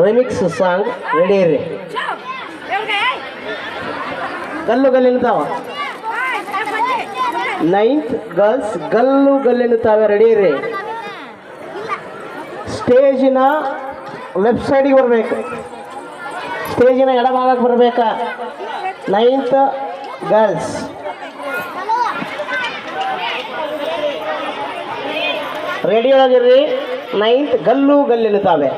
Remix song ready ಇರ್ರಿ. ಗಲ್ಲು ಗಲ್ಲೆನ್ನುತ್ತಾವ ninth girls ಗಲ್ಲು ಗಲ್ಲೆನ್ನುತ್ತಾವೆ ರೆಡಿ ಇರ್ರಿ. ಸ್ಟೇಜಿನ ಲೆಫ್ಟ್ ಸೈಡಿಗೆ ಬರಬೇಕು, ಸ್ಟೇಜಿನ ಎಡಭಾಗಕ್ಕೆ ಬರಬೇಕ. ನೈನ್ತ್ ಗರ್ಲ್ಸ್ ರೆಡಿ ಒಳಗಿರ್ರಿ. ನೈನ್ತ್ ಗಲ್ಲು ಗಲ್ಲೆನ್ನುತ್ತಾವೆ.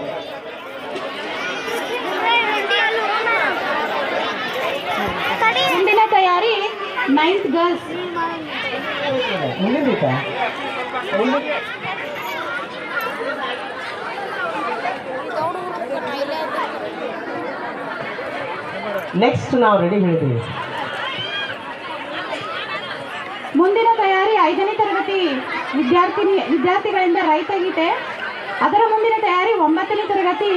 ಮುಂದಿನ ತಯಾರಿ ನೈನ್ತ್ ಗರ್ಲ್ಸ್. ನೆಕ್ಸ್ಟ್ ನಾವು ರೆಡಿ ಹೇಳಿದ್ದೀವಿ. ಮುಂದಿನ ತಯಾರಿ 5ನೇ ತರಗತಿ ವಿದ್ಯಾರ್ಥಿಗಳಿಂದ ರೈತ ಗೀತೆ. ಅದರ ಮುಂದಿನ ತಯಾರಿ 9ನೇ ತರಗತಿ.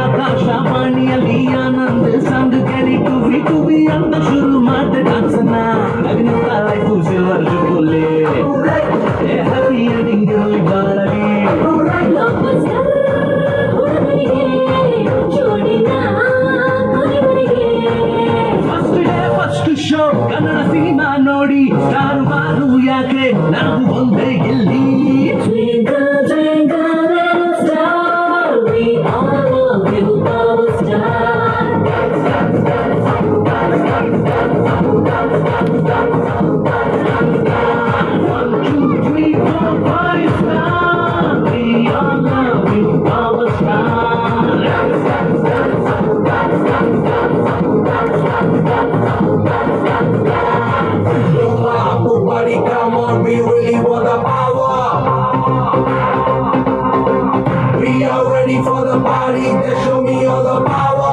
ಆಕಾಶವಾಣಿಯಲ್ಲಿ ಆನಂದ ಸಂಘ ಕರಿ ಟುವಿ ಟುವಿ ಅಂತ ಶುರು ಮಾಡಿದೆ ಡಾನ್ಸನ್ನ. ನಗ್ನಗ್ತಾ ಲೈಫು ಸಿಲ್ವರ್ ಜುಗುಲಿ, ಹ್ಯಾಪಿ ಎಂಡಿಂಗ್ ಇರಲಿ ಬಾಳಲಿ. First day first show Kannada cinema ನೋಡಿ ಸ್ಟಾರ್ ಬಾರು ಯಾಕೆ ನಾವು ಒಂದೇ ಇಲ್ಲಿ. Everybody come on, we really want the power. We are ready for the party, then show me all the power.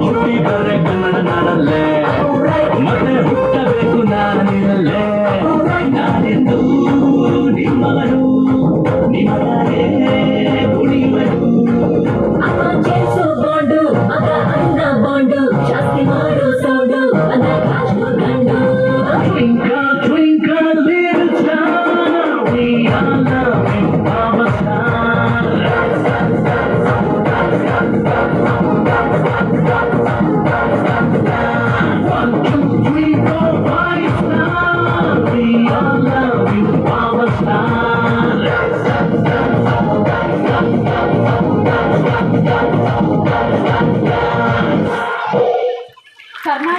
ಹುಟ್ಟಿದರೆ ಕನ್ನಡ ನಾಡಲ್ಲೇ, ಮತ್ತೆ ಹುಟ್ಟಬೇಕು ನಾನಿರಲ್ಲೇ. ನಾನೆಂದು ನಿಮ್ಮವನು, ನಿಮ್ಮವರೇ ಕುಣಿಯುವನು. Twinkle, twinkle, little star, we all love you, our star. 1, 2, 3, 4, 5 star, we all love you. Karnataka